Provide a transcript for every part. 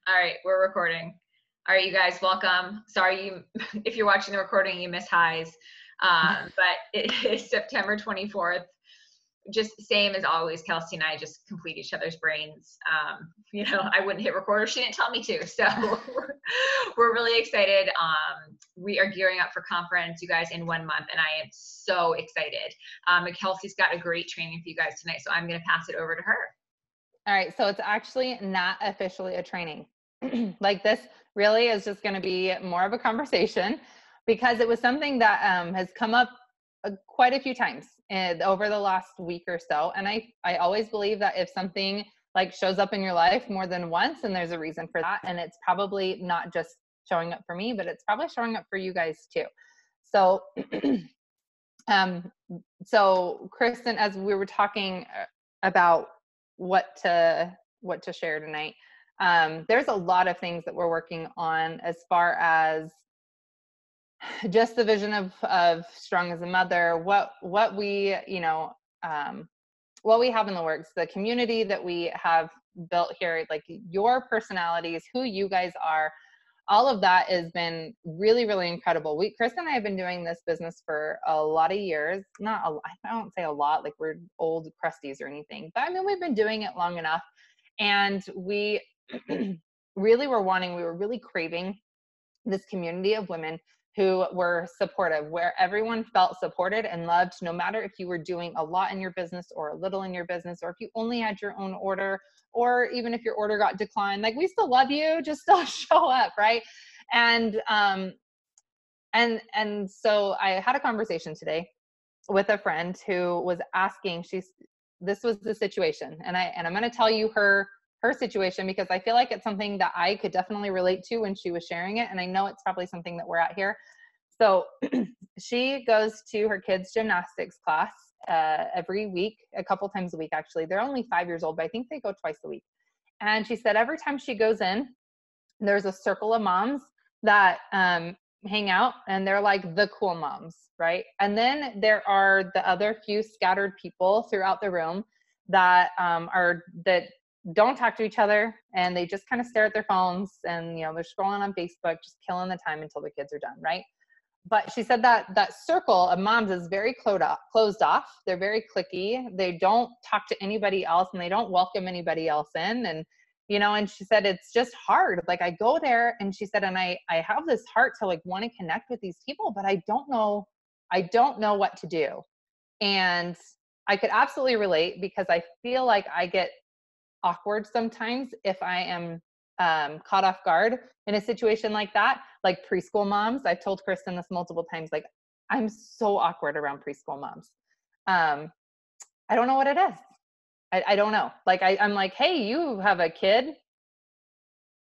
All right, we're recording. All right, you guys, welcome. Sorry, if you're watching the recording, you miss highs. But it is September 24th. Just same as always, Kelsey and I just complete each other's brains. I wouldn't hit record if she didn't tell me to. So we're really excited. We are gearing up for conference, you guys, in 1 month, and I am so excited. And Kelsey's got a great training for you guys tonight, so I'm going to pass it over to her. All right, so it's actually not officially a training. Like this really is just going to be more of a conversation because it was something that has come up quite a few times over the last week or so. And I always believe that if something like shows up in your life more than once, and there's a reason for that. And it's probably not just showing up for me, but it's probably showing up for you guys too. So, so Kristen, as we were talking about what to share tonight, there's a lot of things that we're working on as far as just the vision of Strong as a Mother, what we what we have in the works, the community that we have built here, like your personalities, who you guys are, all of that has been really, really incredible. Chris and I have been doing this business for a lot of years. I don't say a lot, like we're old crusties or anything, but I mean, we've been doing it long enough. And we really we were really craving this community of women who were supportive, where everyone felt supported and loved, no matter if you were doing a lot in your business or a little in your business, or if you only had your own order, or even if your order got declined, like we still love you, just still show up, right? And so I had a conversation today with a friend who was asking, this was the situation, and I'm going to tell you her situation because I feel like it's something that I could definitely relate to when she was sharing it. And I know it's probably something that we're at here. So she goes to her kids' gymnastics class every week, a couple times a week, actually. They're only 5 years old, but I think they go twice a week. And she said every time she goes in, there's a circle of moms that hang out, and they're like the cool moms, right? And then there are the other few scattered people throughout the room that that don't talk to each other, and they just kind of stare at their phones, and they're scrolling on Facebook, just killing the time until the kids are done, right? But she said that circle of moms is very closed off. They're very cliquey. They don't talk to anybody else, and they don't welcome anybody else in. And and she said it's just hard. Like I go there, and she said, and I have this heart to like want to connect with these people, but I don't know what to do. And I could absolutely relate because I feel like I get awkward sometimes if I am caught off guard in a situation like that, like preschool moms. I've told Kristen this multiple times, like I'm so awkward around preschool moms. I don't know what it is. I don't know. Like I'm like, hey, you have a kid.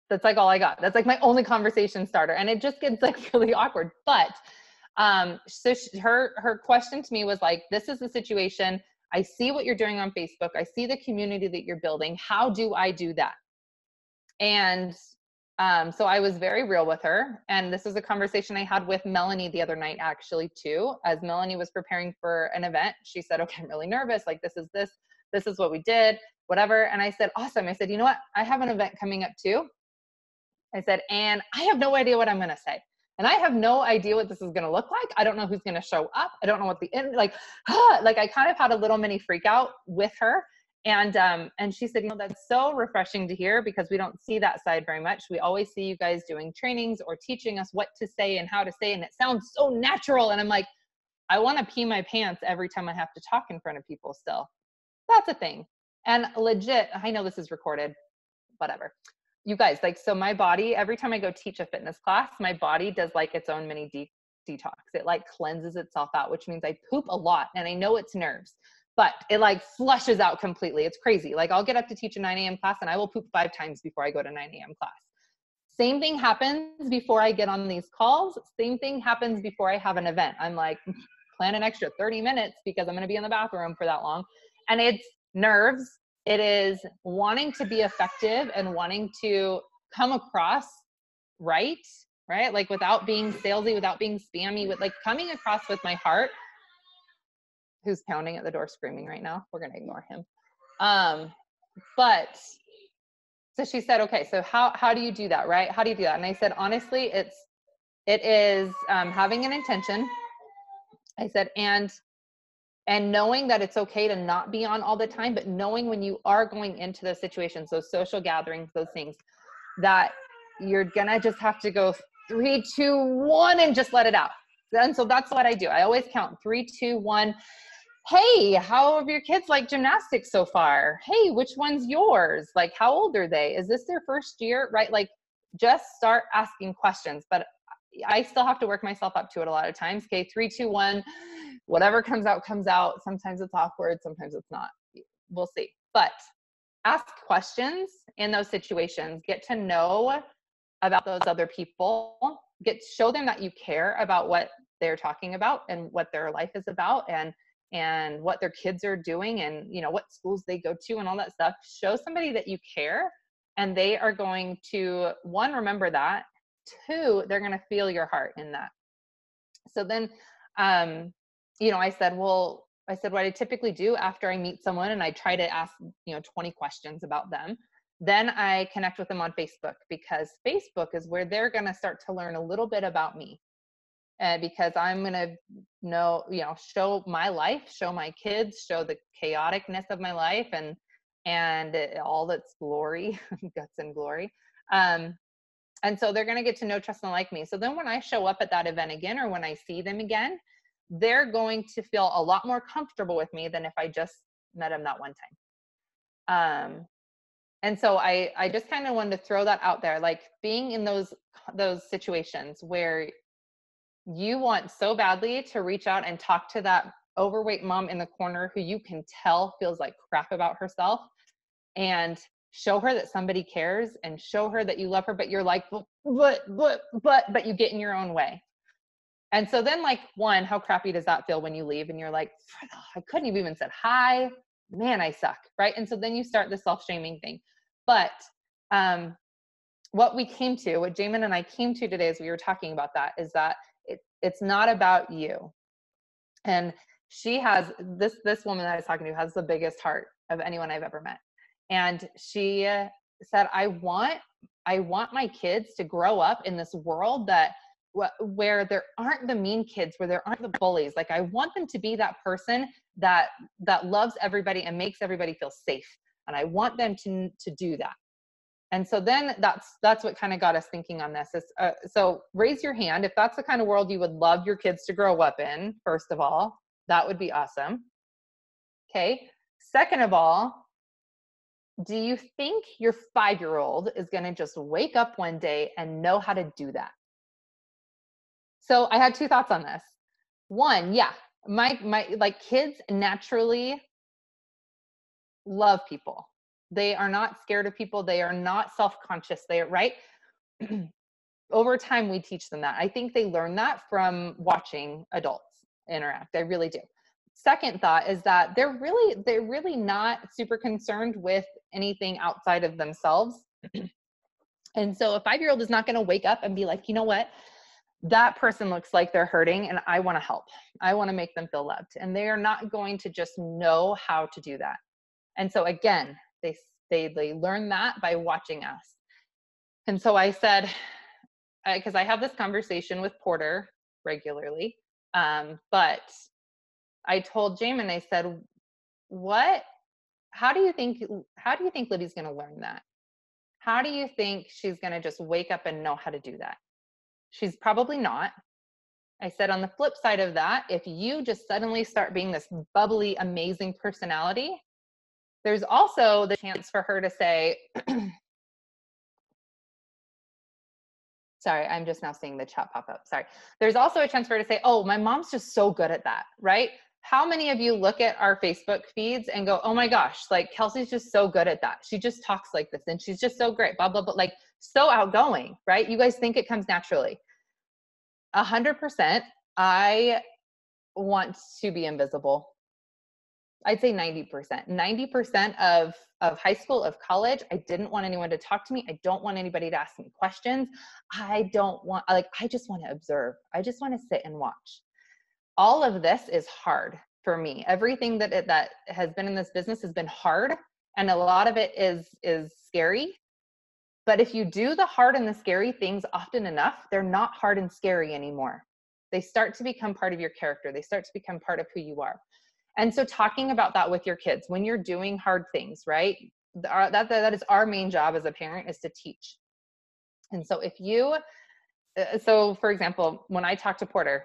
That's like all I got. That's like my only conversation starter. And it just gets like really awkward. But so her question to me was like, this is the situation. I see what you're doing on Facebook. I see the community that you're building. How do I do that? And so I was very real with her. And this is a conversation I had with Melanie the other night, actually, too. As Melanie was preparing for an event, she said, okay, I'm really nervous. Like, this is what we did, whatever. And I said, awesome. I said, you know what? I have an event coming up too. I said, and I have no idea what I'm going to say. And I have no idea what this is going to look like. I don't know who's going to show up. I don't know what the end, like I kind of had a little mini freak out with her. And she said, that's so refreshing to hear because we don't see that side very much. We always see you guys doing trainings or teaching us what to say and how to say, and it sounds so natural. And I'm like, I want to pee my pants every time I have to talk in front of people still. That's a thing. And legit, I know this is recorded, whatever. You guys, like, so my body, every time I go teach a fitness class, my body does like its own mini detox. It like cleanses itself out, which means I poop a lot, and I know it's nerves, but it like flushes out completely. It's crazy. Like I'll get up to teach a 9 a.m. class and I will poop 5 times before I go to 9 a.m. class. Same thing happens before I get on these calls. Same thing happens before I have an event. I'm like, plan an extra 30 minutes because I'm going to be in the bathroom for that long. And it's nerves. It is wanting to be effective and wanting to come across right? Like without being salesy, without being spammy, with like coming across with my heart. Who's pounding at the door screaming right now? We're going to ignore him. But So she said, okay, so how do you do that, right? How do you do that? And I said, honestly, it is having an intention. I said, and knowing that it's okay to not be on all the time, but knowing when you are going into those situations, those social gatherings, those things, that you're gonna just have to go 3, 2, 1 and just let it out. And so that's what I do. I always count 3, 2, 1. Hey, how have your kids like gymnastics so far? Hey, which one's yours? Like, how old are they? Is this their first year? Right? Like, just start asking questions. But I still have to work myself up to it a lot of times. Okay, 3, 2, 1, whatever comes out, comes out. Sometimes it's awkward, sometimes it's not. We'll see. But ask questions in those situations. Get to know about those other people. Show them that you care about what they're talking about and what their life is about, and what their kids are doing, and what schools they go to and all that stuff. Show somebody that you care, and they are going to, one, remember that. Two, they're going to feel your heart in that. So then, I said, what I typically do after I meet someone and I try to ask, 20 questions about them, then I connect with them on Facebook, because Facebook is where they're going to start to learn a little bit about me. Because I'm going to show my life, show my kids, show the chaoticness of my life, and all its glory, guts and glory. And so they're going to get to know, trust, and like me. So then when I show up at that event again, or when I see them again, they're going to feel a lot more comfortable with me than if I just met them that one time. And so I just kind of wanted to throw that out there, like being in those situations where you want so badly to reach out and talk to that overweight mom in the corner who you can tell feels like crap about herself, and show her that somebody cares, and show her that you love her, but you're like, but you get in your own way. And so then, like, one, how crappy does that feel when you leave and you're like, I couldn't have even said hi, man, I suck, right? And so then you start the self-shaming thing. But what Jamin and I came to today as we were talking about that, is that it's not about you. And she has, this woman that I was talking to has the biggest heart of anyone I've ever met. And she said, I want my kids to grow up in this world where there aren't the mean kids, where there aren't the bullies. Like, I want them to be that person that loves everybody and makes everybody feel safe. And I want them to do that. And so then that's what kind of got us thinking on this. So raise your hand if that's the kind of world you would love your kids to grow up in. First of all, that would be awesome. Okay. Second of all, do you think your 5-year-old is going to just wake up one day and know how to do that? So I had 2 thoughts on this. One, yeah, my like, kids naturally love people. They are not scared of people. They are not self-conscious. They are, right? Over time, we teach them that. I think they learn that from watching adults interact. I really do. Second thought is that they're really not super concerned with anything outside of themselves. And so a 5-year-old is not going to wake up and be like, you know what? That person looks like they're hurting and I want to help. I want to make them feel loved. And they are not going to just know how to do that. And so again, they learn that by watching us. And so I said, because I have this conversation with Porter regularly, but I told Jamin, I said, how do you think Libby's going to learn that? How do you think she's going to just wake up and know how to do that? She's probably not. I said, on the flip side of that, if you just suddenly start being this bubbly, amazing personality, there's also the chance for her to say, sorry, I'm just now seeing the chat pop up. Sorry. There's also a chance for her to say, oh, my mom's just so good at that, right? How many of you look at our Facebook feeds and go, oh my gosh, like, Kelsey's just so good at that. She just talks like this and she's just so great, blah, blah, blah, like, so outgoing, right? You guys think it comes naturally. 100%. I want to be invisible. I'd say 90%. 90% of high school, of college, I didn't want anyone to talk to me. I don't want anybody to ask me questions. I just want to observe. I just want to sit and watch. All of this is hard for me. Everything that has been in this business has been hard. And a lot of it is scary. But if you do the hard and the scary things often enough, they're not hard and scary anymore. They start to become part of your character. They start to become part of who you are. And so talking about that with your kids, when you're doing hard things, right? That is our main job as a parent, is to teach. And so so for example, when I talked to Porter,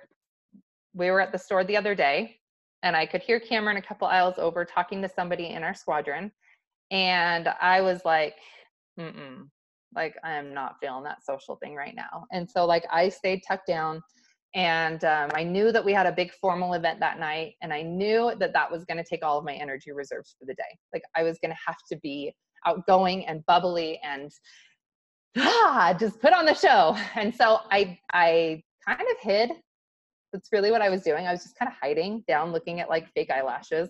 we were at the store the other day and I could hear Cameron a couple aisles over talking to somebody in our squadron. And I was like, like, I am not feeling that social thing right now. And so like I stayed tucked down, and I knew that we had a big formal event that night. And I knew that that was going to take all of my energy reserves for the day. Like I was going to have to be outgoing and bubbly and just put on the show. And so I kind of hid. That's really what I was doing. I was just kind of hiding down, looking at like fake eyelashes.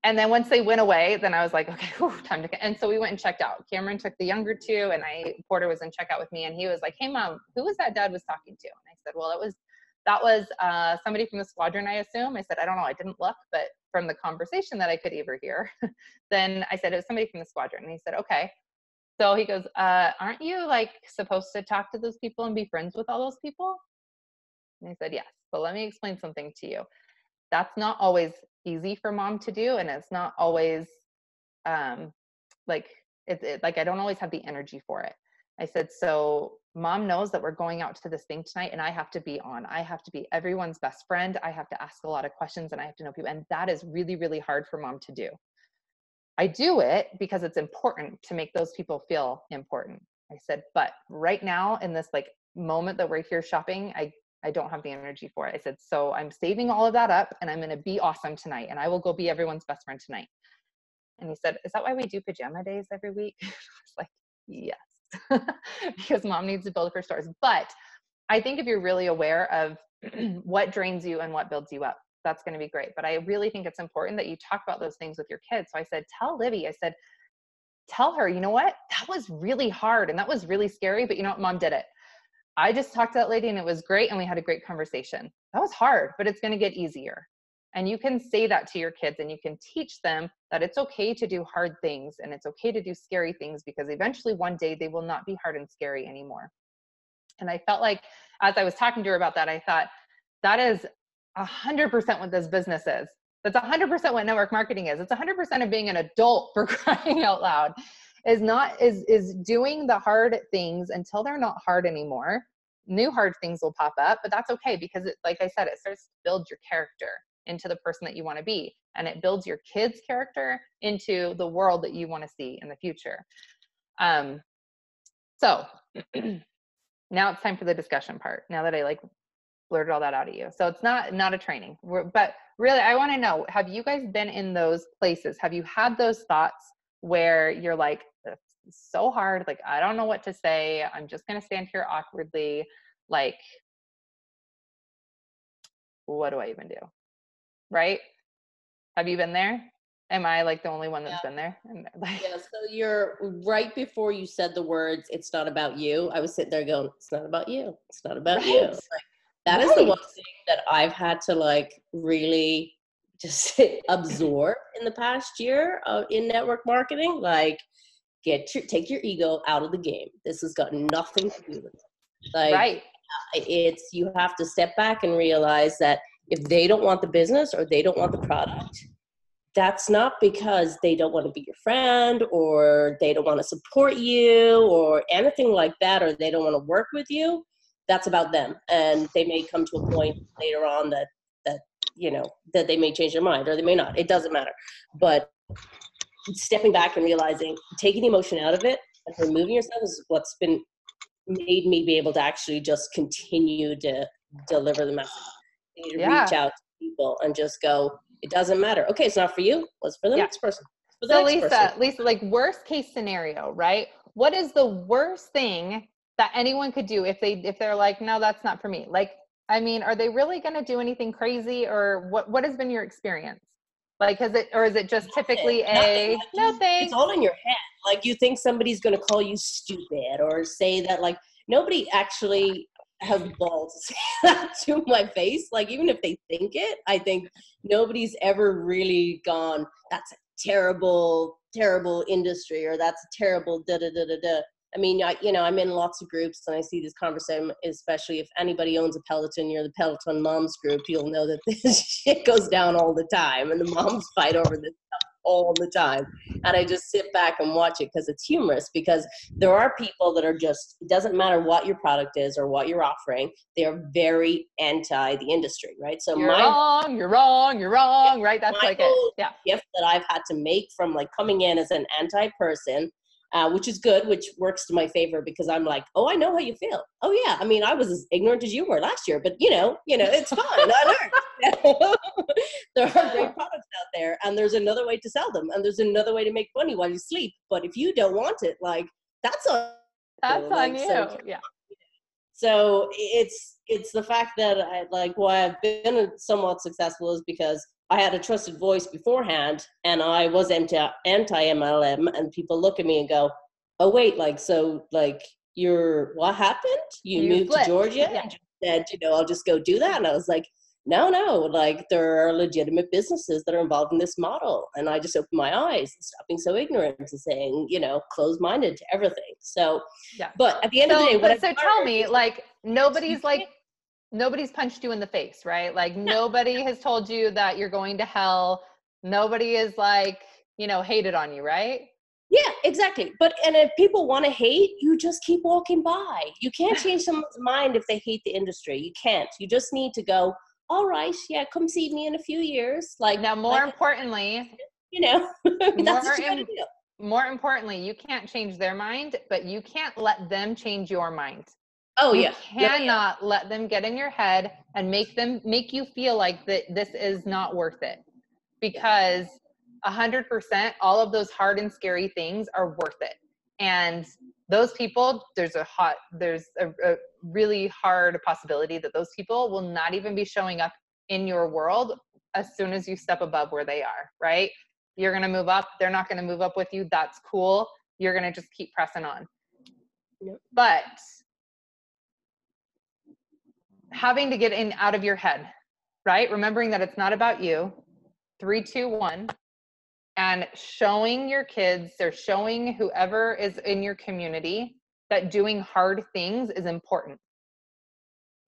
And then once they went away, then I was like, okay, time to, and so we went and checked out. Cameron took the younger two, and Porter was in checkout with me, and he was like, hey mom, who was that dad was talking to? And I said, well, that was somebody from the squadron, I assume. I said, I don't know, I didn't look, but from the conversation that I could overhear, then I said, it was somebody from the squadron. And he said, okay. So he goes, aren't you like supposed to talk to those people and be friends with all those people? And I said, yes, but let me explain something to you. That's not always easy for mom to do. And it's not always like, like I don't always have the energy for it. I said, so mom knows that we're going out to this thing tonight, and I have to be on. I have to be everyone's best friend. I have to ask a lot of questions, and I have to know people. And that is really, really hard for mom to do. I do it because it's important to make those people feel important. I said, but right now in this like moment that we're here shopping, I don't have the energy for it. I said, so I'm saving all of that up, and I'm going to be awesome tonight, and I will go be everyone's best friend tonight. And he said, is that why we do pajama days every week? I was like, yes, because mom needs to build her stores. But I think if you're really aware of what drains you and what builds you up, that's going to be great. But I really think it's important that you talk about those things with your kids. So I said, tell Livy, I said, tell her, you know what? That was really hard and that was really scary, but you know what? Mom did it. I just talked to that lady and it was great. And we had a great conversation. That was hard, but it's going to get easier. And you can say that to your kids, and you can teach them that it's okay to do hard things and it's okay to do scary things, because eventually one day they will not be hard and scary anymore. And I felt like as I was talking to her about that, I thought that is 100% what this business is. That's 100% what network marketing is. It's 100% of being an adult, for crying out loud, is doing the hard things until they're not hard anymore. New hard things will pop up, but that's okay, because it, like I said, it starts to build your character into the person that you want to be. And it builds your kids' character into the world that you want to see in the future. So now it's time for the discussion part, now that I like blurted all that out at you. So it's not a training, but really I want to know, have you guys been in those places? Have you had those thoughts where you're like, it's so hard, like I don't know what to say, I'm just going to stand here awkwardly, like what do I even do? Right? Have you been there? Am I like the only one that's been there? Yeah, so you're right before you said the words, it's not about you. I was sitting there going, it's not about you. It's not about you. Like, that is the one thing that I've had to like really just absorb in the past year in network marketing. Like, take your ego out of the game. This has got nothing to do with it. Like, it's, you have to step back and realize that if they don't want the business or they don't want the product, that's not because they don't want to be your friend or they don't want to support you or anything like that, or they don't want to work with you. That's about them. And they may come to a point later on that you know, that they may change their mind, or they may not. It doesn't matter. But stepping back and realizing, taking the emotion out of it and removing yourself is what's been made me be able to actually just continue to deliver the message. You need to reach out to people and just go, it doesn't matter. Okay, it's not for you. What's for the next person? So Lisa, like worst case scenario, right? What is the worst thing that anyone could do if they're like, no, that's not for me? Like, I mean, are they really going to do anything crazy, or what has been your experience? Like, is it just typically nothing? It's all in your head. Like, you think somebody's going to call you stupid or say that, like, nobody actually has balls to say that to my face. Like, even if they think it, I think nobody's ever really gone, that's a terrible terrible industry, or that's a terrible da da da da da. I mean, I'm in lots of groups and I see this conversation, especially if anybody owns a Peloton, you're the Peloton moms group, you'll know that this shit goes down all the time and the moms fight over this stuff all the time. And I just sit back and watch it because it's humorous, because there are people that are just, it doesn't matter what your product is or what you're offering, they're very anti the industry, right? So you're wrong, right? That's like it. Yeah. Gift that I've had to make from like coming in as an anti-person, which is good, which works to my favor, because I'm like, oh, I know how you feel. Oh yeah, I mean, I was as ignorant as you were last year, but it's fine. I learned. There are great products out there, and there's another way to sell them, and there's another way to make money while you sleep. But if you don't want it, like that's on you. So, yeah. So it's the fact that why I've been somewhat successful is because I had a trusted voice beforehand, and I was anti-MLM, and people look at me and go, oh wait, what happened? You moved flipped. To Georgia and just said, I'll just go do that. And I was like, no, there are legitimate businesses that are involved in this model. And I just opened my eyes and stopped being so ignorant and saying, closed-minded to everything. So, yeah. But at the end of the day, so tell me, nobody's punched you in the face, right? Like nobody has told you that you're going to hell. Nobody is hated on you, right? Yeah, exactly. And if people want to hate, you just keep walking by. You can't change someone's mind if they hate the industry. You can't. You just need to go, all right, yeah, come see me in a few years. More importantly, that's what you gotta do. More importantly, you can't change their mind, but you can't let them change your mind. Oh, you cannot let them get in your head and make you feel like that this is not worth it, because 100% all of those hard and scary things are worth it. And those people, there's a really hard possibility that those people will not even be showing up in your world as soon as you step above where they are, right? You're going to move up. They're not going to move up with you. That's cool. You're going to just keep pressing on. Yep. But having to get out of your head, right? Remembering that it's not about you. 3, 2, 1. And showing your kids, or showing whoever is in your community, that doing hard things is important.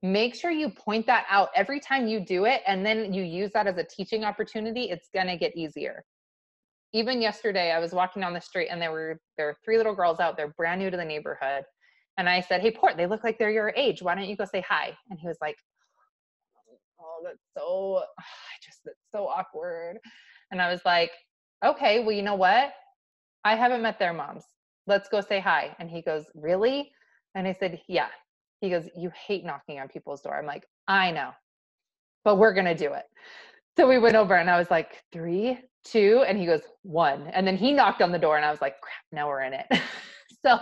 Make sure you point that out every time you do it, and then you use that as a teaching opportunity. It's going to get easier. Even yesterday, I was walking down the street, and there were 3 little girls out there, brand new to the neighborhood. And I said, hey, Port, they look like they're your age. Why don't you go say hi? And he was like, oh, that's so awkward. And I was like, okay, well, you know what? I haven't met their moms. Let's go say hi. And he goes, really? And I said, yeah. He goes, you hate knocking on people's door. I'm like, I know, but we're going to do it. So we went over, and I was like, 3, 2, and he goes, 1. And then he knocked on the door, and I was like, crap, now we're in it. So,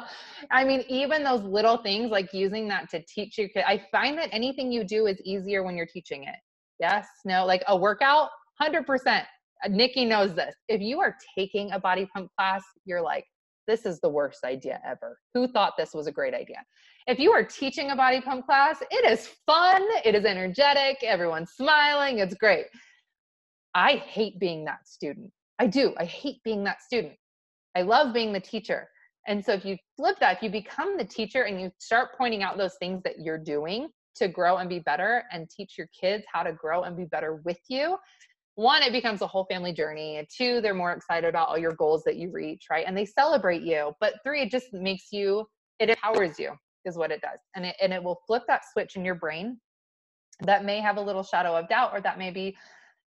I mean, even those little things, like using that to teach your kid, I find that anything you do is easier when you're teaching it. Yes, no, like a workout, 100%. Nikki knows this. If you are taking a body pump class, you're like, this is the worst idea ever. Who thought this was a great idea? If you are teaching a body pump class, it is fun. It is energetic. Everyone's smiling. It's great. I hate being that student. I do. I hate being that student. I love being the teacher. And so if you flip that, if you become the teacher and you start pointing out those things that you're doing to grow and be better, and teach your kids how to grow and be better with you, 1, it becomes a whole family journey. 2, they're more excited about all your goals that you reach, right? And they celebrate you. But 3, it just makes you, it empowers you, is what it does. And it will flip that switch in your brain that may have a little shadow of doubt, or that may be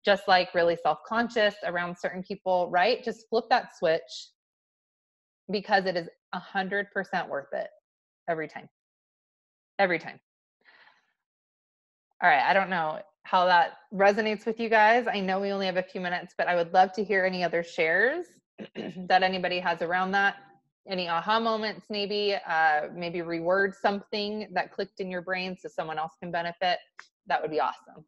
just like really self-conscious around certain people, right? Just flip that switch, because it is 100% worth it every time. Every time. All right. I don't know how that resonates with you guys. I know we only have a few minutes, but I would love to hear any other shares that anybody has around that. Any aha moments, maybe reword something that clicked in your brain so someone else can benefit. That would be awesome.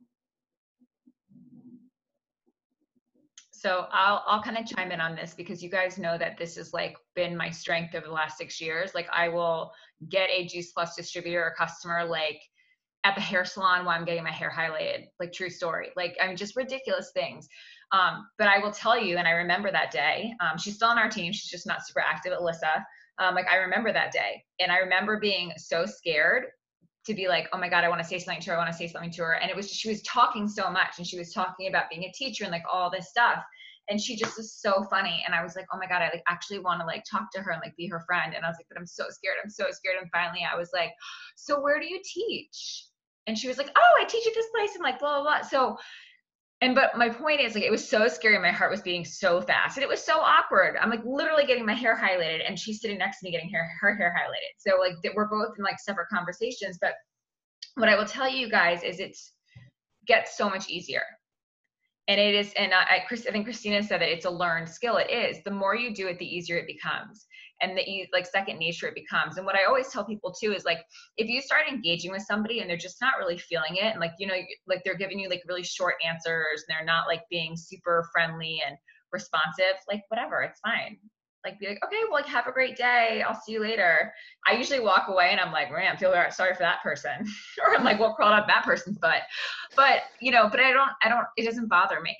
So I'll kind of chime in on this, because you guys know that this has been my strength over the last 6 years. I will get a Juice Plus distributor or customer at the hair salon while I'm getting my hair highlighted, true story. I mean, just ridiculous things. But I will tell you, and I remember that day, she's still on our team. She's just not super active, Alyssa. Like I remember that day, and I remember being so scared to be like, oh my God, I want to say something to her. I want to say something to her. And it was, she was talking so much, and she was talking about being a teacher and like all this stuff. And she just was so funny. And I was like, oh my God, I like actually want to like talk to her and like be her friend. And I was like, but I'm so scared. I'm so scared. And finally I was like, so where do you teach? And she was like, oh, I teach at this place and like blah, blah, blah. So, but my point is like, it was so scary. My heart was beating so fast and it was so awkward. I'm like literally getting my hair highlighted and she's sitting next to me getting her hair highlighted. So like we're both in like separate conversations. But what I will tell you guys is it gets so much easier. And it is, and I think Christina said that it's a learned skill. It is. The more you do it, the easier it becomes, and the like second nature it becomes. And what I always tell people too is like, if you start engaging with somebody and they're just not really feeling it, and like, you know, like they're giving you like really short answers, and they're not like being super friendly and responsive, like whatever, it's fine. Like be like, okay, well, like have a great day. I'll see you later. I usually walk away and I'm like, man, I feel sorry for that person. Or I'm like, well, crawled up that person's butt. But, you know, but I don't, it doesn't bother me.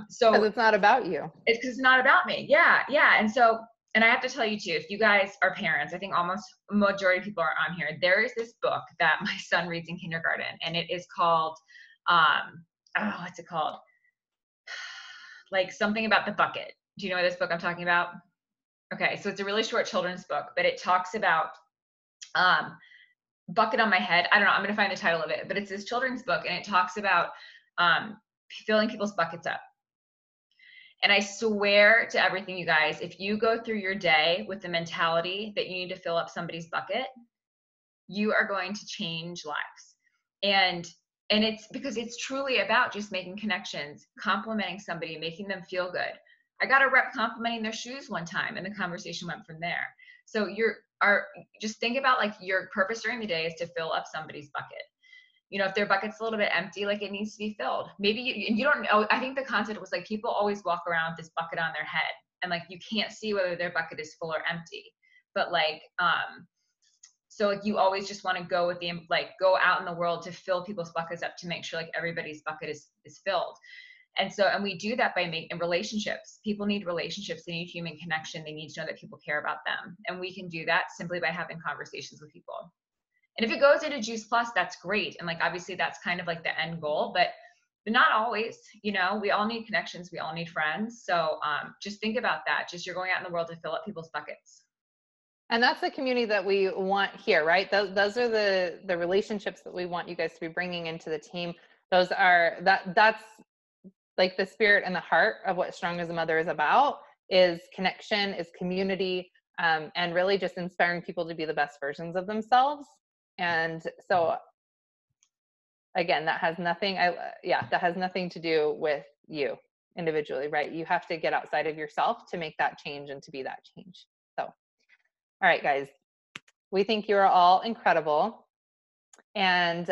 So because it's not about you. It's because it's not about me. Yeah. Yeah. And so, and I have to tell you too, if you guys are parents, I think almost majority of people are on here. There is this book that my son reads in kindergarten, and it is called, what's it called? Like something about the bucket. Do you know this book I'm talking about? Okay, so it's a really short children's book, but it talks about bucket on my head. I don't know, I'm gonna find the title of it, but it's this children's book, and it talks about filling people's buckets up. And I swear to everything, you guys, if you go through your day with the mentality that you need to fill up somebody's bucket, you are going to change lives. And it's because it's truly about just making connections, complimenting somebody, making them feel good. I got a rep complimenting their shoes one time, and the conversation went from there. So just think about like your purpose during the day is to fill up somebody's bucket. You know, if their bucket's a little bit empty, like it needs to be filled. Maybe you don't know. I think the concept was like people always walk around with this bucket on their head, and like you can't see whether their bucket is full or empty. But like, so like you always just want to go with go out in the world to fill people's buckets up to make sure like everybody's bucket is filled. And we do that by making relationships. People need relationships. They need human connection. They need to know that people care about them. And we can do that simply by having conversations with people. And if it goes into Juice Plus, that's great. And like, obviously that's kind of like the end goal, but not always, you know, we all need connections. We all need friends. So just think about that. Just you're going out in the world to fill up people's buckets. And that's the community that we want here, right? Those are the relationships that we want you guys to be bringing into the team. That's like the spirit and the heart of what Strong as a Mother is about, is connection, is community, and really just inspiring people to be the best versions of themselves. And so again, that has nothing to do with you individually, right? You have to get outside of yourself to make that change and to be that change. So, all right, guys, we think you're all incredible. And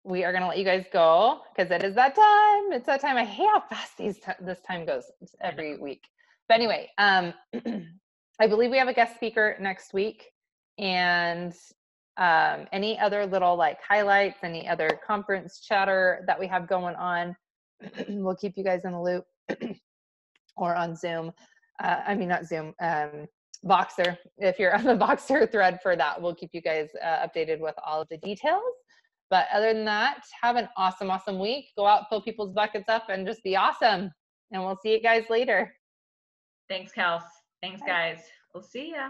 we are going to let you guys go because it is that time. It's that time. I hate how fast this time goes. It's every week. But anyway, I believe we have a guest speaker next week. And any other little like highlights, any other conference chatter that we have going on, we'll keep you guys in the loop. Or on Zoom. Not Zoom, Voxer. If you're on the Voxer thread for that, we'll keep you guys updated with all of the details. But other than that, have an awesome, awesome week. Go out, fill people's buckets up, and just be awesome. And we'll see you guys later. Thanks, Kels. Thanks, guys. We'll see ya.